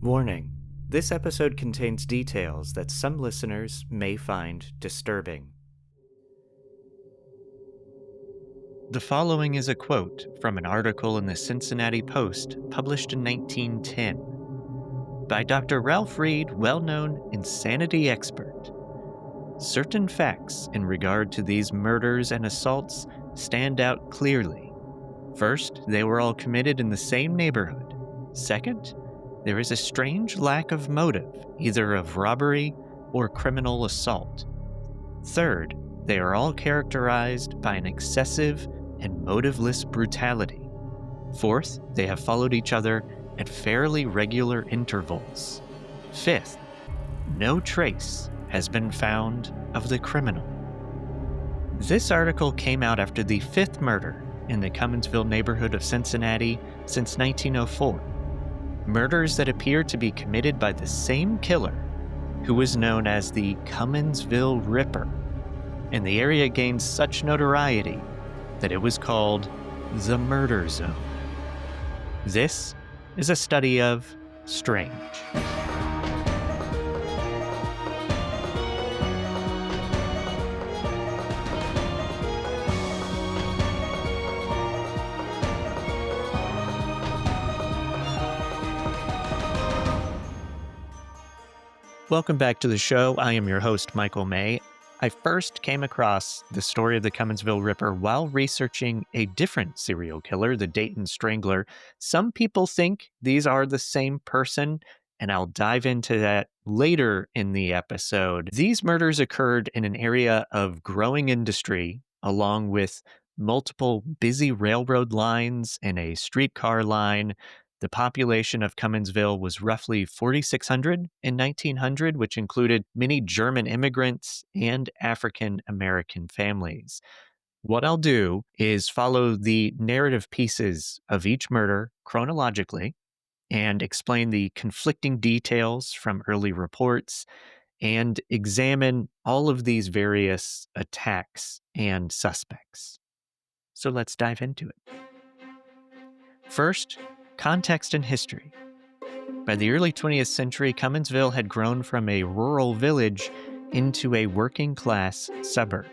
Warning: this episode contains details that some listeners may find disturbing. The following is a quote from an article in the Cincinnati Post published in 1910 by Dr. Ralph Reed, well-known insanity expert. Certain facts in regard to these murders and assaults stand out clearly. First, they were all committed in the same neighborhood. Second, there is a strange lack of motive, either of robbery or criminal assault. Third, they are all characterized by an excessive and motiveless brutality. Fourth, they have followed each other at fairly regular intervals. Fifth, no trace has been found of the criminal. This article came out after the fifth murder in the Cumminsville neighborhood of Cincinnati since 1904. Murders that appear to be committed by the same killer who was known as the Cumminsville Ripper, and the area gained such notoriety that it was called the Murder Zone. This is a study of strange. Welcome back to the show. I am your host, Michael May. I first came across the story of the Cumminsville Ripper while researching a different serial killer, the Dayton Strangler. Some people think these are the same person, and I'll dive into that later in the episode. These murders occurred in an area of growing industry, along with multiple busy railroad lines and a streetcar line. The population of Cumminsville was roughly 4,600 in 1900, which included many German immigrants and African American families. What I'll do is follow the narrative pieces of each murder chronologically and explain the conflicting details from early reports and examine all of these various attacks and suspects. So let's dive into it. First, context and history. By the early 20th century, Cumminsville had grown from a rural village into a working-class suburb.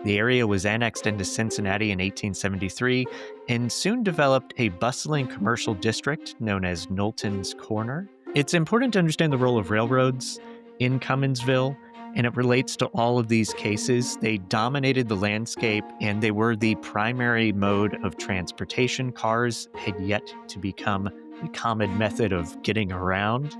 The area was annexed into Cincinnati in 1873 and soon developed a bustling commercial district known as Knowlton's Corner. It's important to understand the role of railroads in Cumminsville, and it relates to all of these cases. They dominated the landscape, and they were the primary mode of transportation. Cars had yet to become the common method of getting around.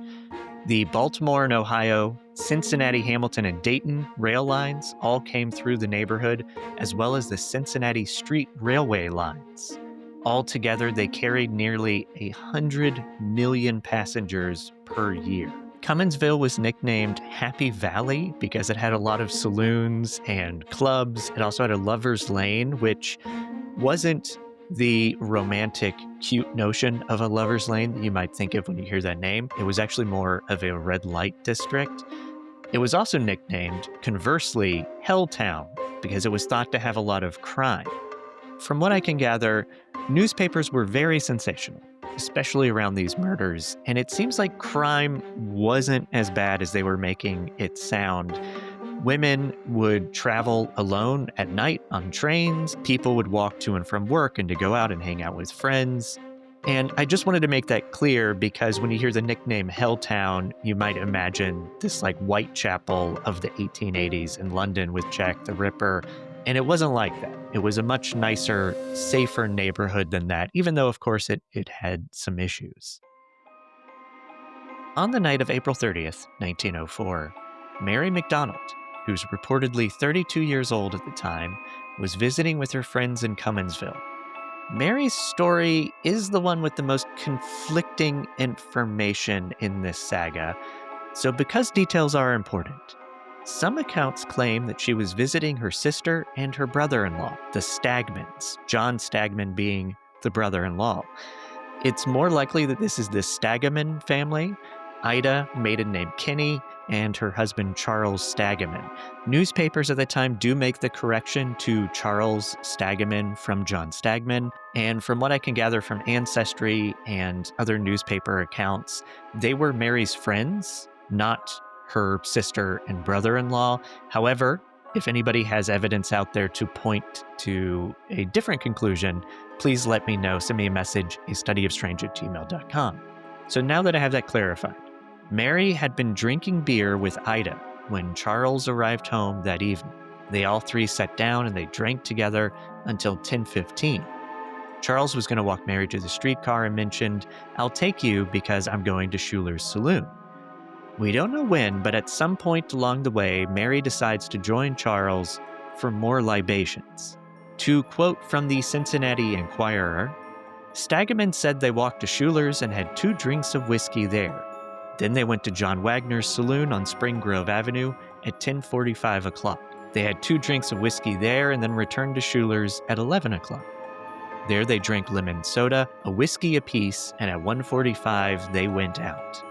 The Baltimore and Ohio, Cincinnati, Hamilton, and Dayton rail lines all came through the neighborhood, as well as the Cincinnati Street Railway lines. Altogether, they carried nearly 100 million passengers per year. Cumminsville was nicknamed Happy Valley because it had a lot of saloons and clubs. It also had a lover's lane, which wasn't the romantic, cute notion of a lover's lane that you might think of when you hear that name. It was actually more of a red light district. It was also nicknamed, conversely, Helltown, because it was thought to have a lot of crime. From what I can gather, newspapers were very sensational, especially around these murders, and it seems like crime wasn't as bad as they were making it sound. Women would travel alone at night on trains. People would walk to and from work and to go out and hang out with friends. And I just wanted to make that clear because when you hear the nickname Helltown, you might imagine this like Whitechapel of the 1880s in London with Jack the Ripper. And it wasn't like that. It was a much nicer, safer neighborhood than that, even though, of course, it had some issues. On the night of April 30th, 1904, Mary McDonald, who's reportedly 32 years old at the time, was visiting with her friends in Cumminsville. Mary's story is the one with the most conflicting information in this saga, so because details are important, some accounts claim that she was visiting her sister and her brother-in-law, the Stagmans, John Stagman being the brother-in-law. It's more likely that this is the Stagaman family, Ida, maiden name Kinney, and her husband Charles Stagaman. Newspapers at the time do make the correction to Charles Stagaman from John Stagman, and from what I can gather from Ancestry and other newspaper accounts, they were Mary's friends, not her sister and brother-in-law. However, if anybody has evidence out there to point to a different conclusion, please let me know. Send me a message, astudyofstrange@gmail.com. So now that I have that clarified, Mary had been drinking beer with Ida when Charles arrived home that evening. They all three sat down and they drank together until 10:15. Charles was going to walk Mary to the streetcar and mentioned, "I'll take you because I'm going to Schuler's Saloon." We don't know when, but at some point along the way, Mary decides to join Charles for more libations. To quote from the Cincinnati Enquirer, Stagaman said they walked to Schuler's and had 2 drinks of whiskey there. Then they went to John Wagner's saloon on Spring Grove Avenue at 10:45 o'clock. They had 2 drinks of whiskey there and then returned to Schuler's at 11 o'clock. There they drank lemon soda, a whiskey apiece, and at 1:45 they went out.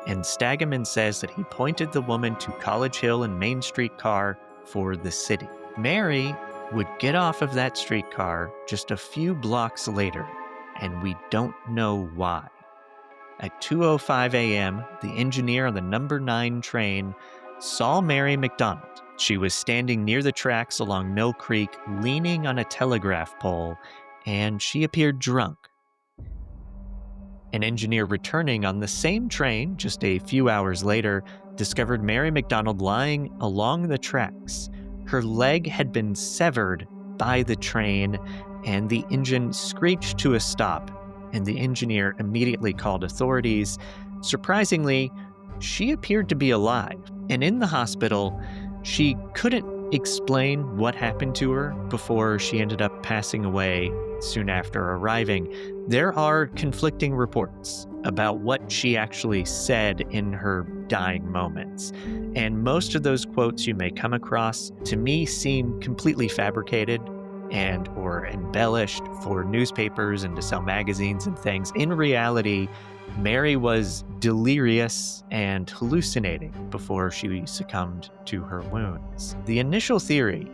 And Stagaman says that he pointed the woman to College Hill and Main Street car for the city. Mary would get off of that streetcar just a few blocks later, and we don't know why. At 2:05 a.m., the engineer on the number 9 train saw Mary McDonald. She was standing near the tracks along Mill Creek, leaning on a telegraph pole, and she appeared drunk. An engineer returning on the same train just a few hours later discovered Mary McDonald lying along the tracks. Her leg had been severed by the train, and the engine screeched to a stop, and the engineer immediately called authorities. Surprisingly, she appeared to be alive, and in the hospital, she couldn't explain what happened to her before she ended up passing away soon after arriving. There are conflicting reports about what she actually said in her dying moments, and most of those quotes you may come across to me seem completely fabricated and or embellished for newspapers and to sell magazines and things. In reality, Mary was delirious and hallucinating before she succumbed to her wounds. The initial theory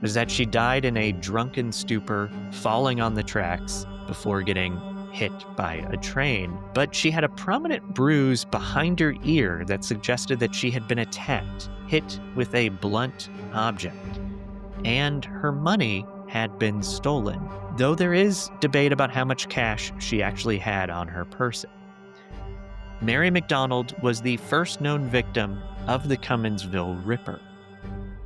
was that she died in a drunken stupor, falling on the tracks before getting hit by a train, but she had a prominent bruise behind her ear that suggested that she had been attacked, hit with a blunt object, and her money had been stolen, though there is debate about how much cash she actually had on her person. Mary McDonald was the first known victim of the Cumminsville Ripper.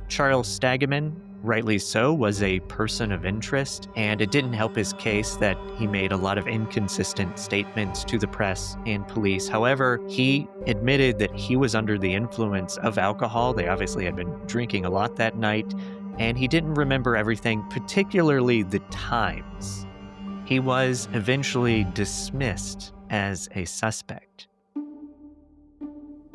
Charles Stagaman, rightly so, was a person of interest, and it didn't help his case that he made a lot of inconsistent statements to the press and police. However, he admitted that he was under the influence of alcohol. They obviously had been drinking a lot that night, and he didn't remember everything, particularly the times. He was eventually dismissed as a suspect.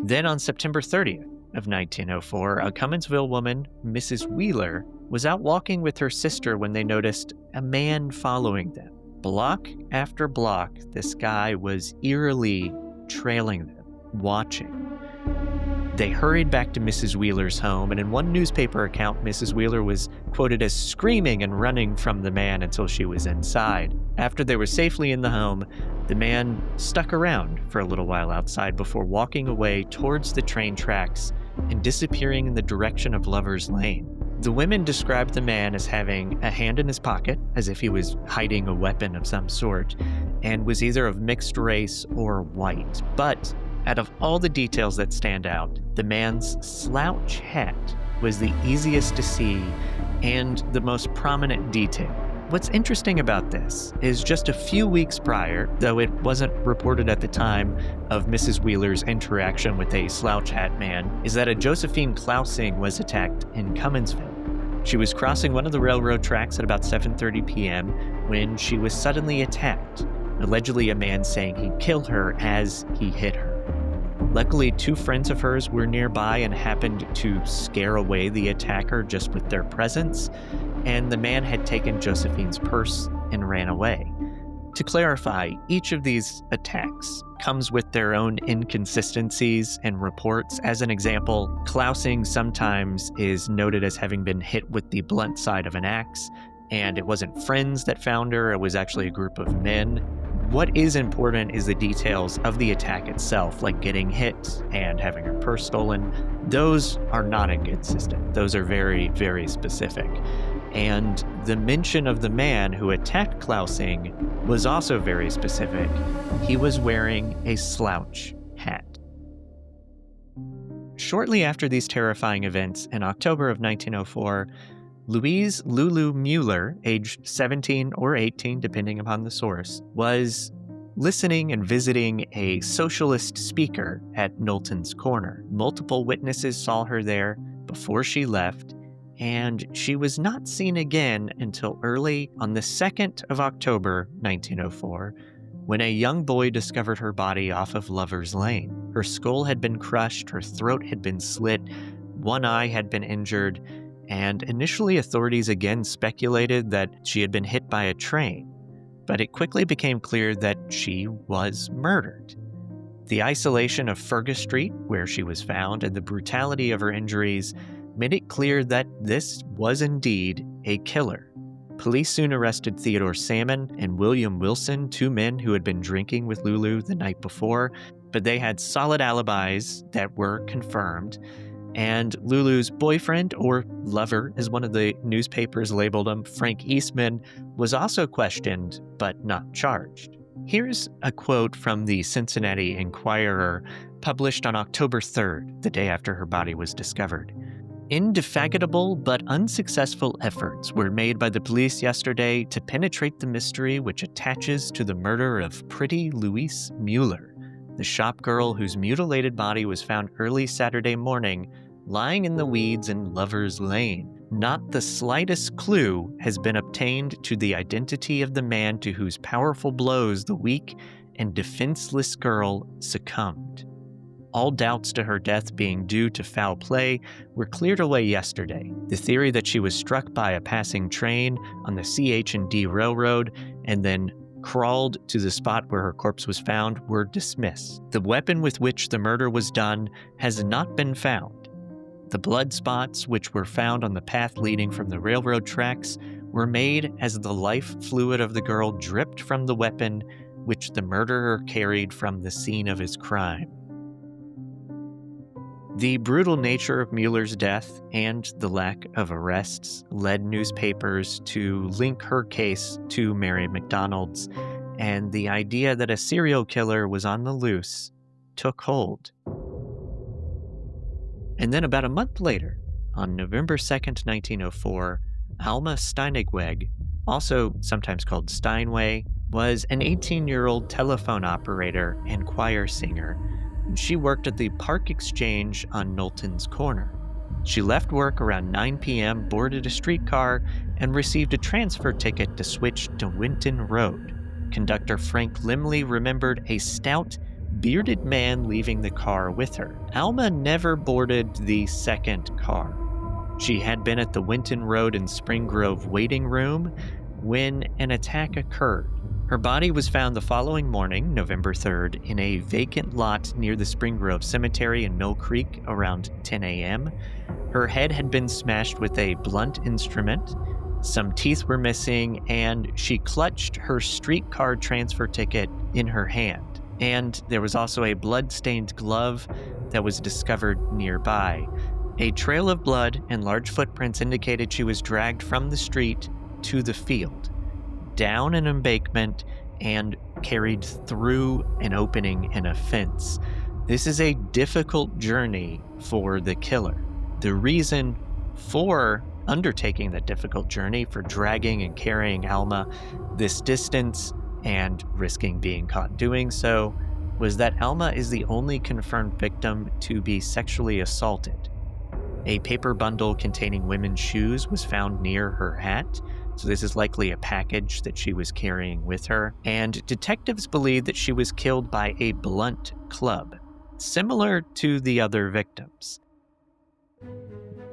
Then on September 30th of 1904, a Cumminsville woman, Mrs. Wheeler, was out walking with her sister when they noticed a man following them. Block after block, this guy was eerily trailing them, watching. They hurried back to Mrs. Wheeler's home, and in one newspaper account, Mrs. Wheeler was quoted as screaming and running from the man until she was inside. After they were safely in the home, the man stuck around for a little while outside before walking away towards the train tracks and disappearing in the direction of Lover's Lane. The women described the man as having a hand in his pocket, as if he was hiding a weapon of some sort, and was either of mixed race or white. But out of all the details that stand out, the man's slouch hat was the easiest to see and the most prominent detail. What's interesting about this is just a few weeks prior, though it wasn't reported at the time of Mrs. Wheeler's interaction with a slouch hat man, is that a Josephine Klausing was attacked in Cumminsville. She was crossing one of the railroad tracks at about 7:30 p.m. when she was suddenly attacked, allegedly a man saying he'd kill her as he hit her. Luckily, 2 friends of hers were nearby and happened to scare away the attacker just with their presence, and the man had taken Josephine's purse and ran away. To clarify, each of these attacks comes with their own inconsistencies and reports. As an example, Klausing sometimes is noted as having been hit with the blunt side of an axe, and it wasn't friends that found her, it was actually a group of men. What is important is the details of the attack itself, like getting hit and having her purse stolen. Those are not inconsistent. Those are very, very specific. And the mention of the man who attacked Klausing was also very specific. He was wearing a slouch hat. Shortly after these terrifying events, in October of 1904, Louise Lulu Mueller, aged 17 or 18, depending upon the source, was listening and visiting a socialist speaker at Knowlton's Corner. Multiple witnesses saw her there before she left, and she was not seen again until early on the 2nd of October, 1904, when a young boy discovered her body off of Lover's Lane. Her skull had been crushed, her throat had been slit, one eye had been injured, and initially authorities again speculated that she had been hit by a train, but it quickly became clear that she was murdered. The isolation of Fergus Street, where she was found, and the brutality of her injuries made it clear that this was indeed a killer. Police soon arrested Theodore Salmon and William Wilson, two men who had been drinking with Lulu the night before, but they had solid alibis that were confirmed. And Lulu's boyfriend, or lover, as one of the newspapers labeled him, Frank Eastman, was also questioned but not charged. Here's a quote from the Cincinnati Enquirer, published on October 3rd, the day after her body was discovered. Indefatigable but unsuccessful efforts were made by the police yesterday to penetrate the mystery which attaches to the murder of pretty Louise Mueller, the shop girl whose mutilated body was found early Saturday morning, lying in the weeds in Lover's Lane. Not the slightest clue has been obtained to the identity of the man to whose powerful blows the weak and defenseless girl succumbed. All doubts to her death being due to foul play were cleared away yesterday. The theory that she was struck by a passing train on the CH&D Railroad and then crawled to the spot where her corpse was found were dismissed. The weapon with which the murder was done has not been found. The blood spots which were found on the path leading from the railroad tracks were made as the life fluid of the girl dripped from the weapon which the murderer carried from the scene of his crime. The brutal nature of Mueller's death and the lack of arrests led newspapers to link her case to Mary McDonald's, and the idea that a serial killer was on the loose took hold. And then about a month later, on November 2nd, 1904, Alma Steinigweg, also sometimes called Steinway, was an 18-year-old telephone operator and choir singer. She worked at the Park Exchange on Knowlton's Corner. She left work around 9 p.m., boarded a streetcar, and received a transfer ticket to switch to Winton Road. Conductor Frank Limley remembered a stout, bearded man leaving the car with her. Alma never boarded the second car. She had been at the Winton Road and Spring Grove waiting room when an attack occurred. Her body was found the following morning, November 3rd, in a vacant lot near the Spring Grove Cemetery in Mill Creek around 10 a.m. Her head had been smashed with a blunt instrument, some teeth were missing, and she clutched her streetcar transfer ticket in her hand. And there was also a blood-stained glove that was discovered nearby. A trail of blood and large footprints indicated she was dragged from the street to the field, down an embankment, and carried through an opening in a fence. This is a difficult journey for the killer. The reason for undertaking that difficult journey, for dragging and carrying Alma this distance and risking being caught doing so, was that Alma is the only confirmed victim to be sexually assaulted. A paper bundle containing women's shoes was found near her hat, so this is likely a package that she was carrying with her, and detectives believe that she was killed by a blunt club, similar to the other victims.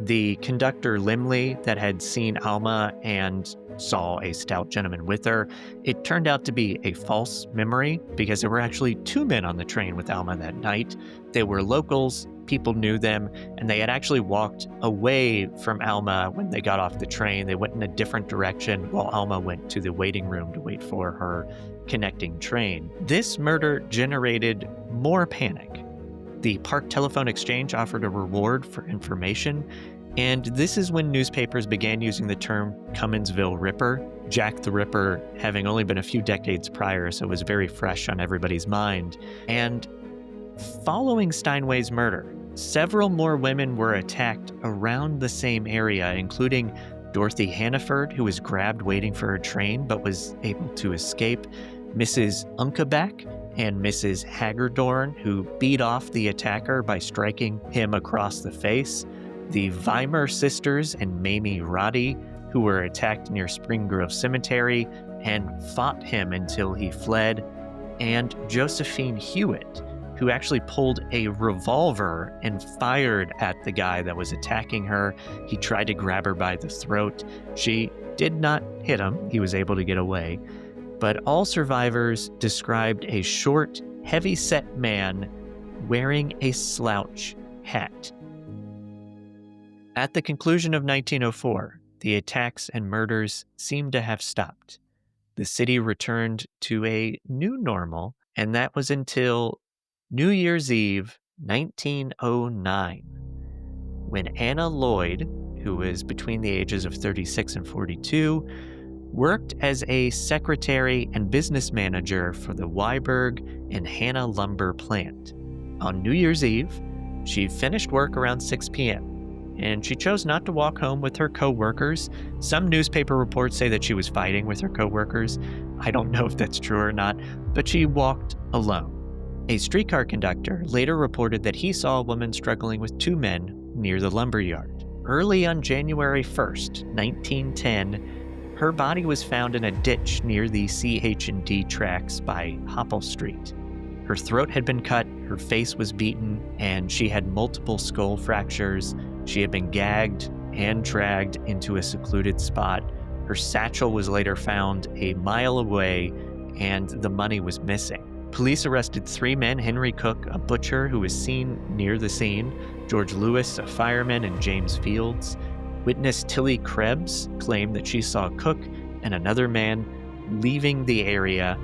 The conductor Limley that had seen Alma and saw a stout gentleman with her, it turned out to be a false memory because there were actually two men on the train with Alma that night. They were locals, people knew them, and they had actually walked away from Alma when they got off the train. They went in a different direction while Alma went to the waiting room to wait for her connecting train. This murder generated more panic. The Park Telephone Exchange offered a reward for information, and this is when newspapers began using the term Cumminsville Ripper, Jack the Ripper having only been a few decades prior, so it was very fresh on everybody's mind. And following Steinway's murder, several more women were attacked around the same area, including Dorothy Hannaford, who was grabbed waiting for her train but was able to escape, Mrs. Unkebeck, and Mrs. Hagerdorn, who beat off the attacker by striking him across the face, the Weimer sisters and Mamie Roddy, who were attacked near Spring Grove Cemetery and fought him until he fled, and Josephine Hewitt, who actually pulled a revolver and fired at the guy that was attacking her. He tried to grab her by the throat. She did not hit him. He was able to get away. But all survivors described a short, heavy-set man wearing a slouch hat. At the conclusion of 1904, the attacks and murders seemed to have stopped. The city returned to a new normal, and that was until New Year's Eve, 1909, when Anna Lloyd, who was between the ages of 36 and 42, worked as a secretary and business manager for the Wyberg and Hanna lumber plant. On New Year's Eve, she finished work around 6 p.m., and she chose not to walk home with her co-workers. Some newspaper reports say that she was fighting with her co-workers. I don't know if that's true or not, but she walked alone. A streetcar conductor later reported that he saw a woman struggling with two men near the lumber yard. Early on January 1st, 1910, her body was found in a ditch near the CH&D tracks by Hopple Street. Her throat had been cut, her face was beaten, and she had multiple skull fractures. She had been gagged and dragged into a secluded spot. Her satchel was later found a mile away, and the money was missing. Police arrested three men: Henry Cook, a butcher who was seen near the scene, George Lewis, a fireman, and James Fields. Witness Tilly Krebs claimed that she saw Cook and another man leaving the area.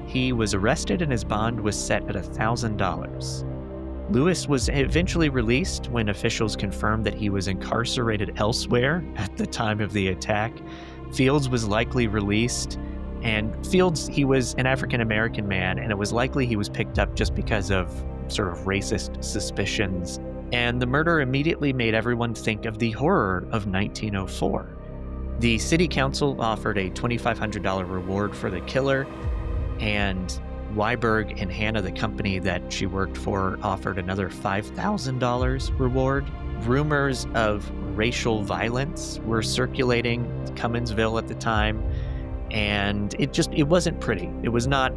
He was arrested and his bond was set at $1,000. Lewis was eventually released when officials confirmed that he was incarcerated elsewhere at the time of the attack. Fields was likely released, and Fields, he was an African-American man, and it was likely he was picked up just because of sort of racist suspicions. And the murder immediately made everyone think of the horror of 1904. The city council offered a $2,500 reward for the killer, and Wyberg and Hanna, the company that she worked for, offered another $5,000 reward. Rumors of racial violence were circulating in Cumminsville at the time, and it wasn't pretty. It was not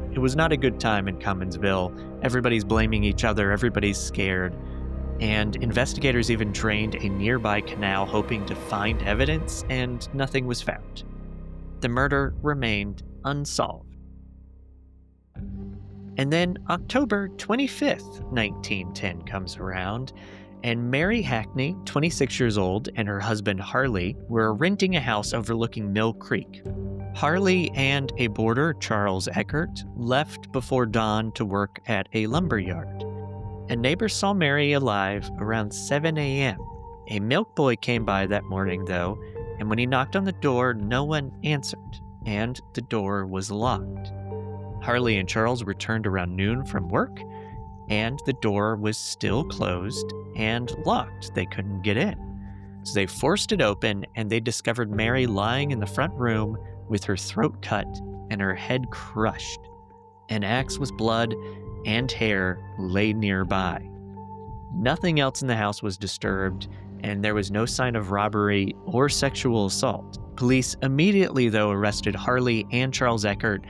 a good time in Cumminsville. Everybody's blaming each other, everybody's scared, and investigators even drained a nearby canal hoping to find evidence, and nothing was found. The murder remained unsolved. And then October 25th, 1910 comes around, and Mary Hackney, 26 years old, and her husband Harley were renting a house overlooking Mill Creek. Harley and a boarder, Charles Eckert, left before dawn to work at a lumber yard. A neighbor saw Mary alive around 7 a.m. A milk boy came by that morning, though, and when he knocked on the door, no one answered, and the door was locked. Harley and Charles returned around noon from work, and the door was still closed and locked. They couldn't get in. So they forced it open, and they discovered Mary lying in the front room with her throat cut and her head crushed. An axe with blood and hair lay nearby. Nothing else in the house was disturbed, and there was no sign of robbery or sexual assault. Police immediately, though, arrested Harley and Charles Eckert,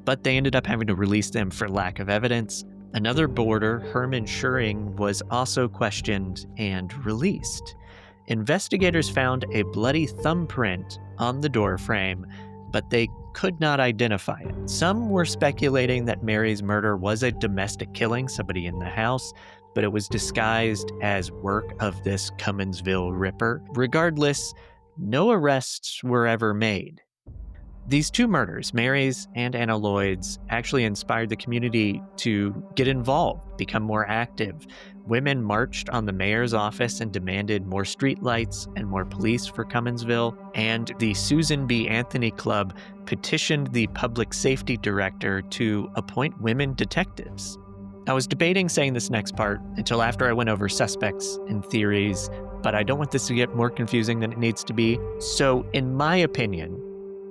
but they ended up having to release them for lack of evidence. Another boarder, Herman Schuring, was also questioned and released. Investigators found a bloody thumbprint on the door frame, but they could not identify it. Some were speculating that Mary's murder was a domestic killing, somebody in the house, but it was disguised as work of this Cumminsville Ripper. Regardless, no arrests were ever made. These two murders, Mary's and Anna Lloyd's, actually inspired the community to get involved, become more active. Women marched on the mayor's office and demanded more streetlights and more police for Cumminsville, and the Susan B. Anthony Club petitioned the public safety director to appoint women detectives. I was debating saying this next part until after I went over suspects and theories, but I don't want this to get more confusing than it needs to be. So, in my opinion,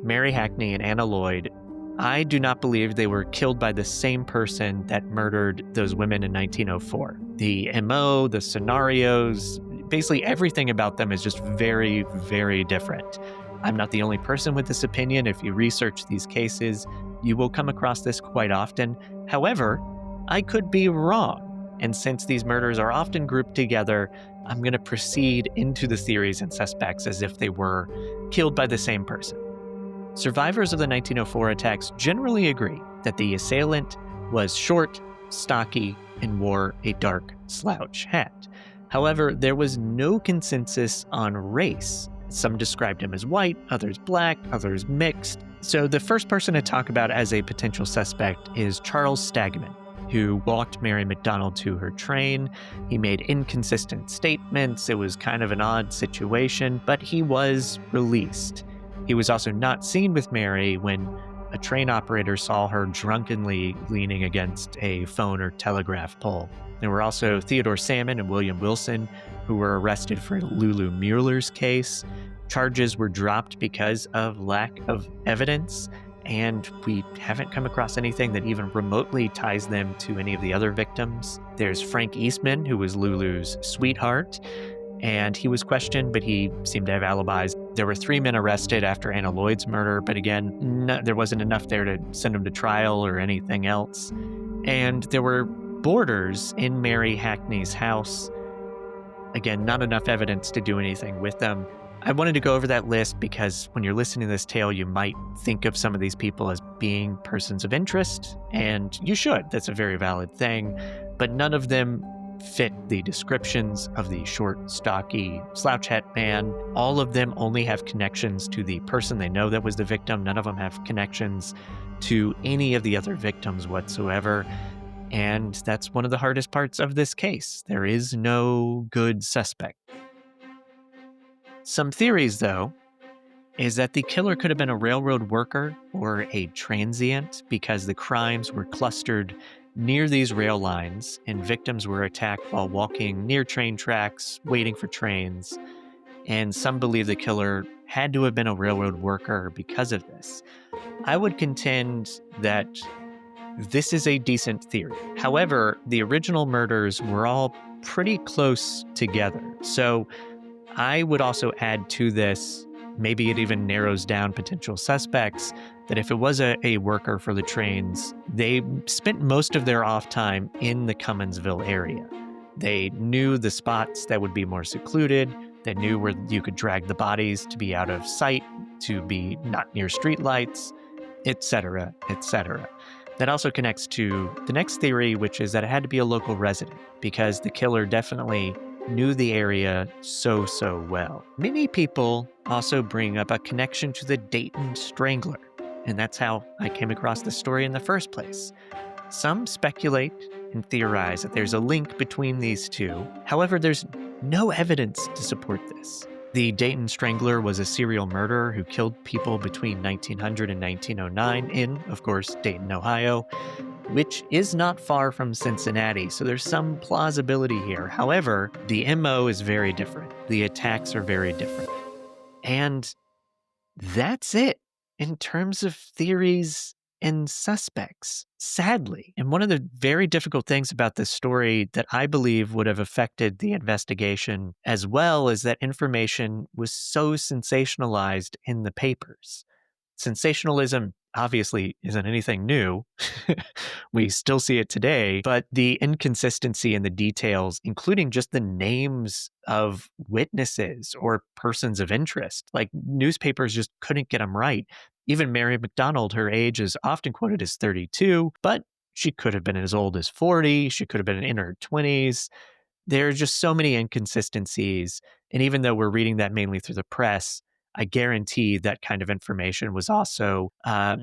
Mary Hackney and Anna Lloyd, I do not believe they were killed by the same person that murdered those women in 1904. The MO, the scenarios, basically everything about them is just very, very different. I'm not the only person with this opinion. If you research these cases, you will come across this quite often. However, I could be wrong. And since these murders are often grouped together, I'm going to proceed into the theories and suspects as if they were killed by the same person. Survivors of the 1904 attacks generally agree that the assailant was short, stocky, and wore a dark slouch hat. However, there was no consensus on race. Some described him as white, others black, others mixed. So the first person to talk about as a potential suspect is Charles Stagman, who walked Mary McDonald to her train. He made inconsistent statements. It was kind of an odd situation, but he was released. He was also not seen with Mary when a train operator saw her drunkenly leaning against a phone or telegraph pole. There were also Theodore Salmon and William Wilson, who were arrested for Lulu Mueller's case. Charges were dropped because of lack of evidence, and we haven't come across anything that even remotely ties them to any of the other victims. There's Frank Eastman, who was Lulu's sweetheart, and he was questioned, but he seemed to have alibis. There were 3 men arrested after Anna Lloyd's murder, but again, there wasn't enough there to send them to trial or anything else. And there were boarders in Mary Hackney's house. Again, not enough evidence to do anything with them. I wanted to go over that list because when you're listening to this tale, you might think of some of these people as being persons of interest, and you should. That's a very valid thing, but none of them fit the descriptions of the short, stocky, slouch hat man. All of them only have connections to the person they know that was the victim. None of them have connections to any of the other victims whatsoever. And that's one of the hardest parts of this case. There is no good suspect. Some theories, though, is that the killer could have been a railroad worker or a transient because the crimes were clustered near these rail lines and victims were attacked while walking near train tracks, waiting for trains. And some believe the killer had to have been a railroad worker because of this. I would contend that this is a decent theory. However, the original murders were all pretty close together. So I would also add to this, maybe it even narrows down potential suspects, that if it was a worker for the trains, they spent most of their off time in the Cumminsville area. They knew the spots that would be more secluded. They knew where you could drag the bodies to be out of sight, to be not near streetlights, etc., etc. That also connects to the next theory, which is that it had to be a local resident, because the killer definitely knew the area so well. Many people also bring up a connection to the Dayton Strangler, and that's how I came across the story in the first place. Some speculate and theorize that there's a link between these two. However, there's no evidence to support this. The Dayton Strangler was a serial murderer who killed people between 1900 and 1909 in, of course, Dayton, Ohio, which is not far from Cincinnati, so there's some plausibility here. However, the MO is very different. The attacks are very different. And that's it in terms of theories and suspects, sadly. And one of the very difficult things about this story that I believe would have affected the investigation as well is that information was so sensationalized in the papers. Sensationalism obviously isn't anything new. We still see it today, but the inconsistency in the details, including just the names of witnesses or persons of interest, like newspapers just couldn't get them right. Even Mary McDonald, her age is often quoted as 32, but she could have been as old as 40. She could have been in her 20s. There are just so many inconsistencies. And even though we're reading that mainly through the press, I guarantee that kind of information was also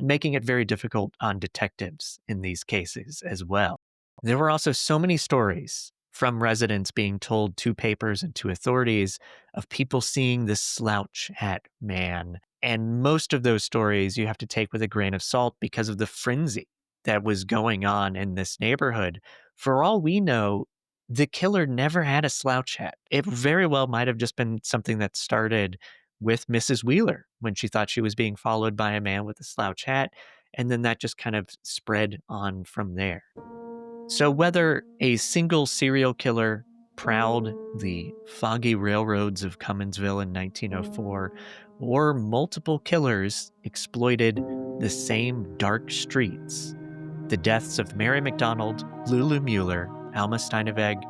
making it very difficult on detectives in these cases as well. There were also so many stories from residents being told to papers and to authorities of people seeing this slouch hat man. And most of those stories you have to take with a grain of salt because of the frenzy that was going on in this neighborhood. For all we know, the killer never had a slouch hat. It very well might have just been something that started with Mrs. Wheeler when she thought she was being followed by a man with a slouch hat. And then that just kind of spread on from there. So whether a single serial killer prowled the foggy railroads of Cumminsville in 1904, or multiple killers exploited the same dark streets, the deaths of Mary McDonald, Lulu Mueller, Alma Steineweg,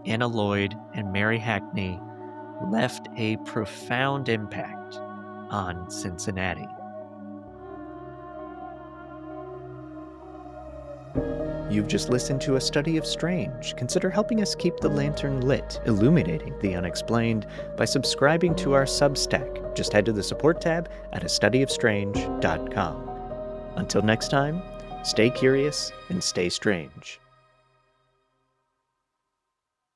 Anna Lloyd, and Mary Hackney left a profound impact on Cincinnati. You've just listened to A Study of Strange. Consider helping us keep the lantern lit, illuminating the unexplained, by subscribing to our Substack. Just head to the support tab at astudyofstrange.com. Until next time, stay curious and stay strange.